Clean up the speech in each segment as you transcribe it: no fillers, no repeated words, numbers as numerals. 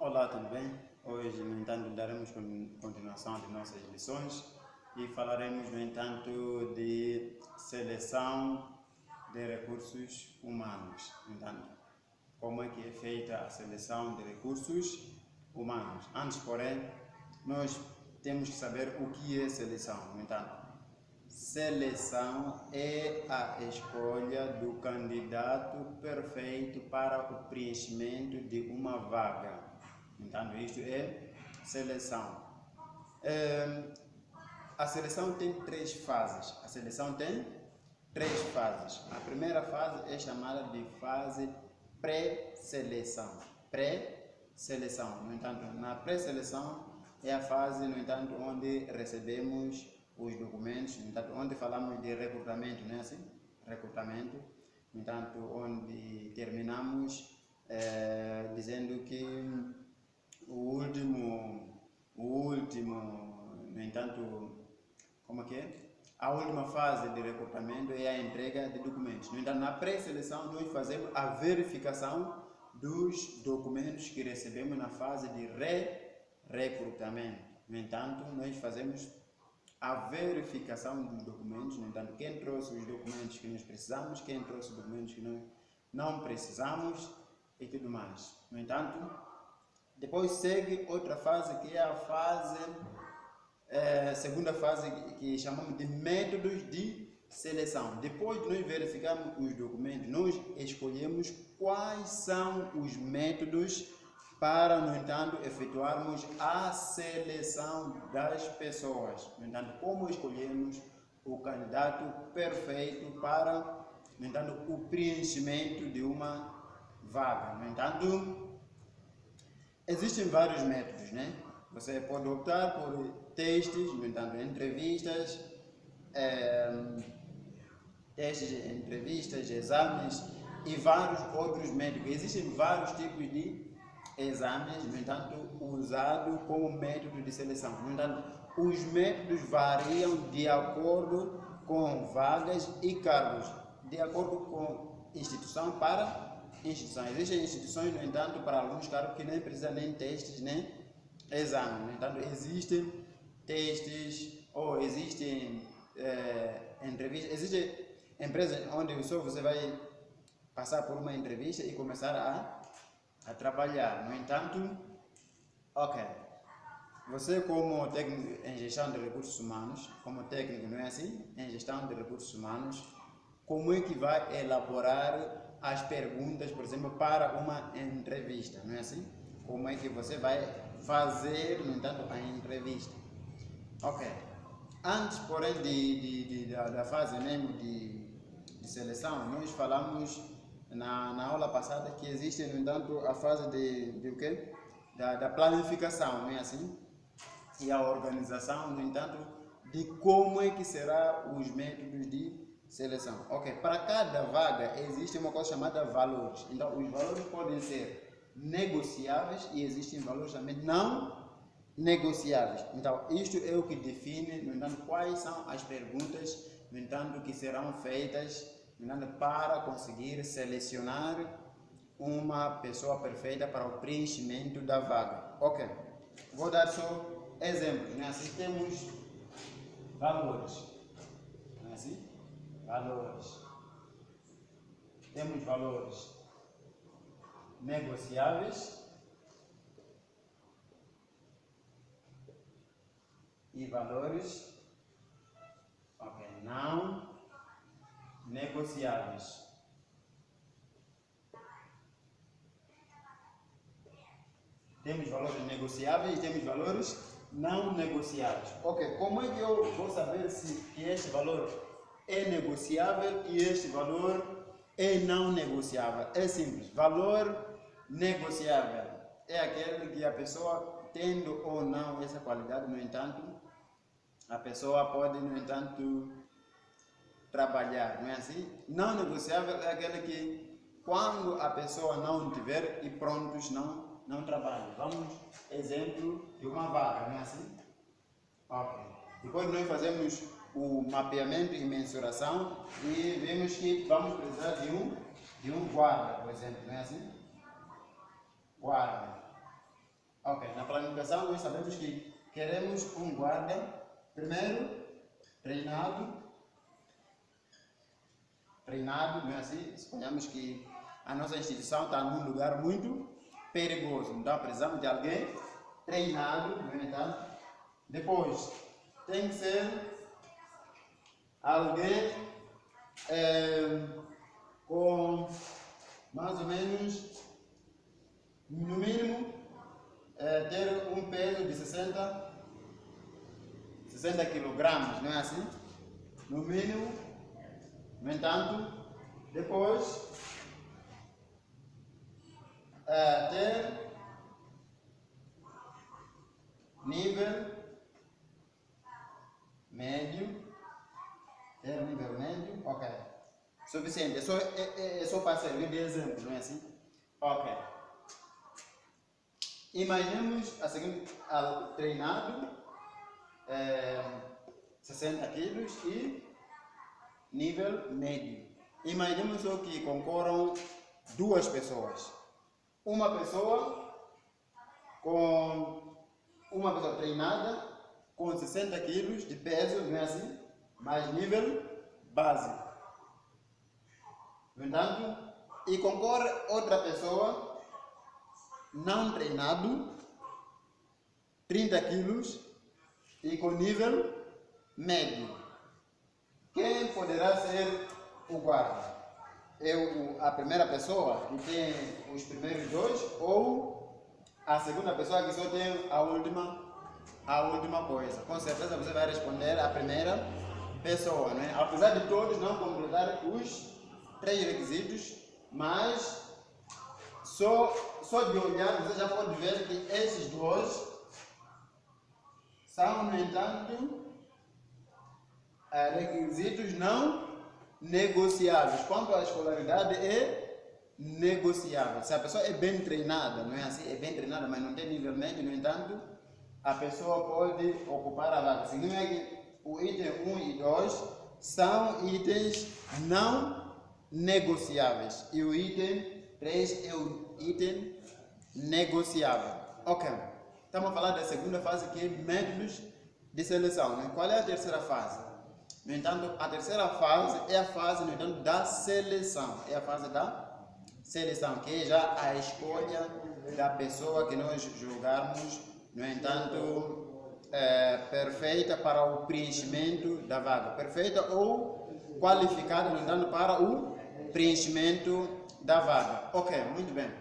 Olá, tudo bem? Hoje, no entanto, daremos continuação de nossas lições e falaremos, no entanto, de seleção de recursos humanos. Entanto, como é que é feita a seleção de recursos humanos? Antes, porém, nós temos que saber o que é seleção. No entanto, seleção é a escolha do candidato perfeito para o preenchimento de uma vaga. Então, isto é seleção. A seleção tem três fases. A seleção tem três fases. A primeira fase é chamada de fase pré-seleção. Pré-seleção. No entanto, na pré-seleção é a fase, no entanto, onde recebemos os documentos, no entanto, onde falamos de recrutamento, não é assim? Recrutamento. No entanto, onde terminamos dizendo que o último, no entanto, como é que é? A última fase de recrutamento é a entrega de documentos. No entanto, na pré-seleção nós fazemos a verificação dos documentos que recebemos na fase de recrutamento. No entanto, nós fazemos a verificação dos documentos. No entanto, quem trouxe os documentos que nós precisamos, quem trouxe os documentos que nós não precisamos e tudo mais. No entanto, depois segue outra fase que é a fase, segunda fase que chamamos de métodos de seleção. Depois de nós verificarmos os documentos, nós escolhemos quais são os métodos para, no entanto, efetuarmos a seleção das pessoas. No entanto, como escolhemos o candidato perfeito para, no entanto, o preenchimento de uma vaga. No entanto, existem vários métodos, né? Você pode optar por testes, no entanto, entrevistas, exames e vários outros métodos. Existem vários tipos de exames, no entanto, usados como método de seleção. No entanto, os métodos variam de acordo com vagas e cargos, de acordo com instituição para instituição. Existem instituições, no entanto, para alguns cargos que nem precisam nem testes, nem exames. No entanto, existem testes ou existem entrevistas. Existem empresas onde só você vai passar por uma entrevista e começar a trabalhar. No entanto, você como técnico em gestão de recursos humanos, como técnico, não é assim? Em gestão de recursos humanos, como é que vai elaborar as perguntas, por exemplo, para uma entrevista, não é assim? Como é que você vai fazer, no entanto, a entrevista? Antes, porém, da fase mesmo de seleção, nós falamos na aula passada que existe, no entanto, a fase de o quê? Da planificação, não é assim? E a organização, no entanto, de como é que serão os métodos de seleção. Para cada vaga existe uma coisa chamada valores. Então, os valores podem ser negociáveis e existem valores também não negociáveis. Então, isto é o que define, no entanto, quais são as perguntas, no entanto, que serão feitas, no entanto, para conseguir selecionar uma pessoa perfeita para o preenchimento da vaga. Vou dar só exemplos, né? Assim temos valores, não é assim? Valores. Temos valores negociáveis e valores não negociáveis. Temos valores negociáveis e temos valores não negociáveis. Como é que eu vou saber se este valor é negociável e este valor é não negociável? É simples. Valor negociável é aquele que a pessoa, tendo ou não essa qualidade, no entanto, a pessoa pode, no entanto, trabalhar, não é assim? Não negociável é aquele que, quando a pessoa não tiver e prontos, não trabalha. Vamos, exemplo de uma vaga, não é assim? Depois nós fazemos o mapeamento e mensuração e vemos que vamos precisar de um guarda, por exemplo, não é assim? Guarda. qualificação, nós sabemos que queremos um guarda, primeiro, treinado, não é assim? Suponhamos que a nossa instituição está num lugar muito perigoso, então precisamos de alguém treinado, não é verdade? Depois, tem que ser alguém com mais ou menos, no mínimo, ter um peso de 60 kg, não é assim? No mínimo, no entanto, depois ter nível médio, ok. Suficiente, é só para servir de exemplo, não é assim? Ok. Imaginemos a seguinte, treinado, 60 quilos e nível médio. Imaginemos só que concorram duas pessoas. Uma pessoa treinada com 60 quilos de peso, não é assim? Mais nível básico. No entanto, e concorre outra pessoa não treinado, 30 quilos e com nível médio. Quem poderá ser o guarda? A primeira pessoa que tem os primeiros dois ou a segunda pessoa que só tem a última coisa? Com certeza você vai responder a primeira pessoa, né? Apesar de todos não completar os 3 requisitos, mas só de olhar você já pode ver que esses dois são, no entanto, requisitos não negociáveis. Quanto à escolaridade, é negociável. Se a pessoa é bem treinada, não é assim? É bem treinada, mas não tem nível médio, no entanto, a pessoa pode ocupar a vaga. Significa que o item 1 e 2 são itens não negociáveis. E o item 3 é o item negociável. Ok. Estamos a falar da segunda fase, que é métodos de seleção, né? Qual é a terceira fase? No entanto, a terceira fase é a fase, no entanto, da seleção. É a fase da seleção, que é já a escolha da pessoa que nós julgarmos, no entanto, perfeita para o preenchimento da vaga. Perfeita ou qualificada, no entanto, para o preenchimento da vaga. Ok, muito bem.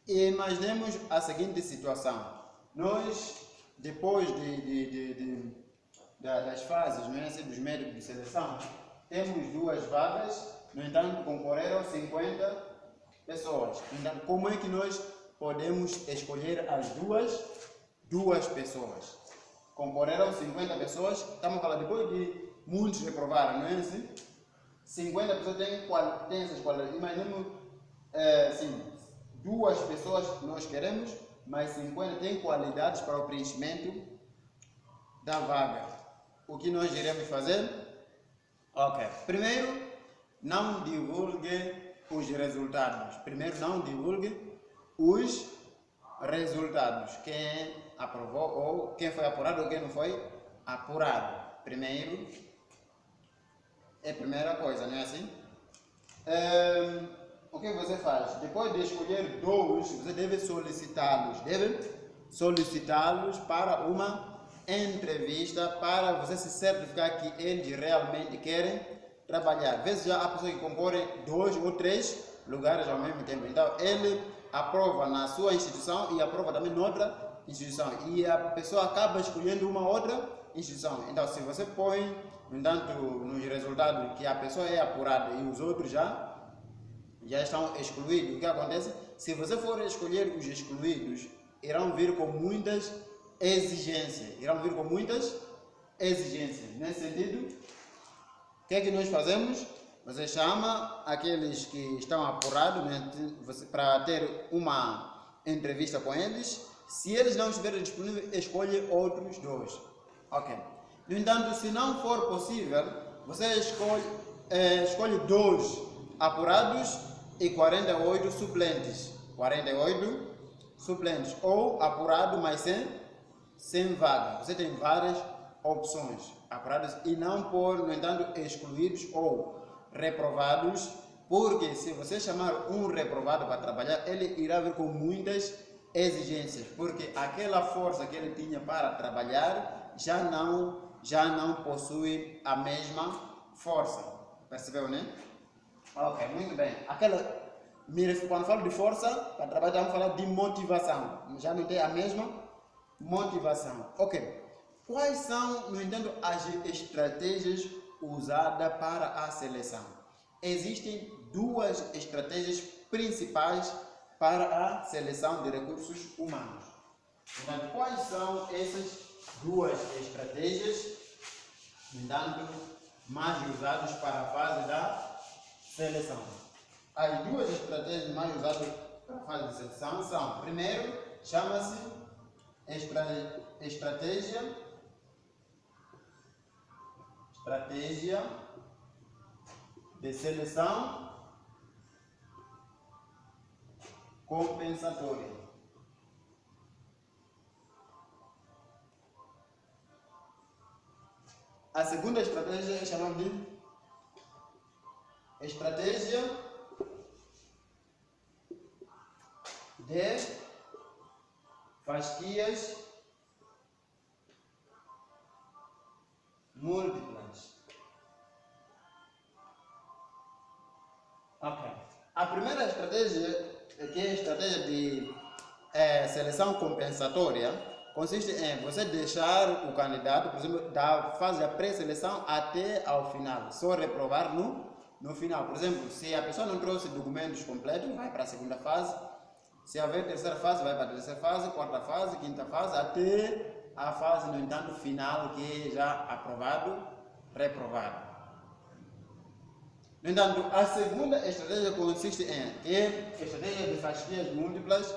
Imaginemos a seguinte situação. Nós, depois das fases, não é, dos métodos de seleção, temos 2 vagas, no entanto, concorreram 50 pessoas. Então, como é que nós podemos escolher as duas pessoas? Concorreram 50 pessoas, estamos falando depois de muitos reprovaram, não é assim? 50 pessoas têm essas qualidades. Imaginemos, sim, 2 pessoas que nós queremos, mas 50 têm qualidades para o preenchimento da vaga. O que nós iremos fazer? Ok. Primeiro, não divulgue os resultados. Quem aprovou ou quem foi apurado ou quem não foi apurado. Primeiro, é a primeira coisa, não é assim? O que você faz? Depois de escolher 2, você deve solicitá-los para uma entrevista, para você se certificar que eles realmente querem trabalhar. Às vezes já há pessoas que concorrem 2 ou 3 lugares ao mesmo tempo. Então ele aprova na sua instituição e aprova também noutra instituição. E a pessoa acaba escolhendo uma outra instituição. Então se você põe, no entanto, nos resultados que a pessoa é apurada e os outros já estão excluídos, o que acontece? Se você for escolher os excluídos, irão vir com muitas exigências. Nesse sentido, o que é que nós fazemos? Você chama aqueles que estão apurados, né, para ter uma entrevista com eles. Se eles não estiverem disponíveis, escolhe outros 2. Ok. No entanto, se não for possível, você escolhe 2 apurados e 48 suplentes. 48 suplentes, ou apurado, mas sem vaga. Você tem várias opções, apurados e não por, no entanto, excluídos ou reprovados, porque se você chamar um reprovado para trabalhar, ele irá vir com muitas exigências, porque aquela força que ele tinha para trabalhar já não possui a mesma força. Percebeu, né? Ok, muito bem. Quando falo de força, para trabalhar, vamos falar de motivação. Já não tem a mesma motivação. Ok. Quais são, no entanto, as estratégias usadas para a seleção? Existem duas estratégias principais para a seleção de recursos humanos. Então, quais são essas duas estratégias, no entanto, mais usadas para a fase da seleção? As duas estratégias mais usadas para a fase de seleção são, primeiro, chama-se estratégia de seleção compensatória. A segunda estratégia é chamada de estratégia de fasquias múltiplas. Ok. A primeira estratégia, que é a estratégia de seleção compensatória, consiste em você deixar o candidato, por exemplo, da fase da pré-seleção até ao final, só reprovar no final. Por exemplo, se a pessoa não trouxe documentos completos, vai para a segunda fase. Se haver terceira fase, vai para a terceira fase, quarta fase, quinta fase, até a fase, no entanto, final, que é já aprovado, reprovado. No entanto, a segunda estratégia consiste que a estratégia de fasquias múltiplas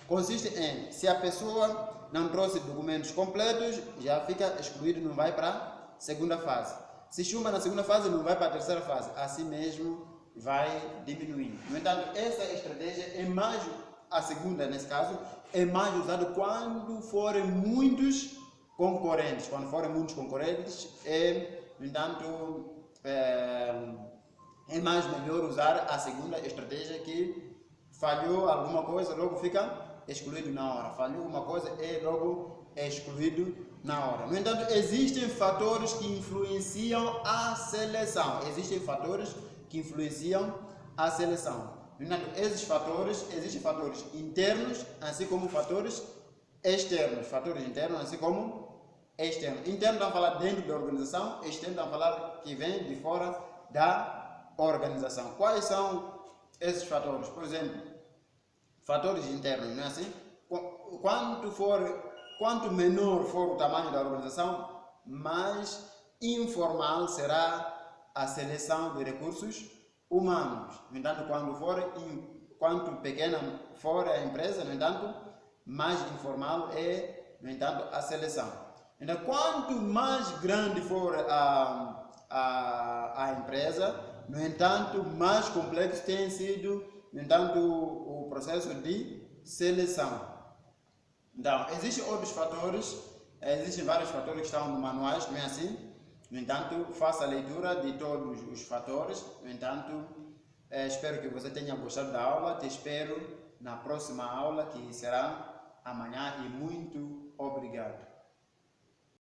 consiste em, se a pessoa não trouxe documentos completos, já fica excluído, não vai para a segunda fase. Se chumba na segunda fase, não vai para a terceira fase. Assim mesmo, vai diminuindo. No entanto, essa estratégia é mais, a segunda nesse caso, é mais usada quando forem muitos concorrentes. Quando forem muitos concorrentes, no entanto, é mais melhor usar a segunda estratégia, que falhou alguma coisa, logo fica excluído na hora. Falhou uma coisa, é logo excluído na hora. No entanto, existem fatores que influenciam a seleção. Existem fatores que influenciam a seleção. No entanto, existem fatores internos, assim como fatores externos. Fatores internos, assim como externos. Interno, estamos a falar dentro da organização. Externo, estamos a falar que vem de fora da organização. Quais são esses fatores? Por exemplo, fatores internos, não é assim? Quanto menor for o tamanho da organização, mais informal será a seleção de recursos humanos. No entanto, quanto pequena for a empresa, no entanto, mais informal é, no entanto, a seleção. Então, quanto mais grande for a empresa, no entanto, mais complexo tem sido, no entanto, o processo de seleção. Então, existem vários fatores que estão no manuais, não é assim? No entanto, faça a leitura de todos os fatores. No entanto, espero que você tenha gostado da aula. Te espero na próxima aula, que será amanhã, e muito obrigado.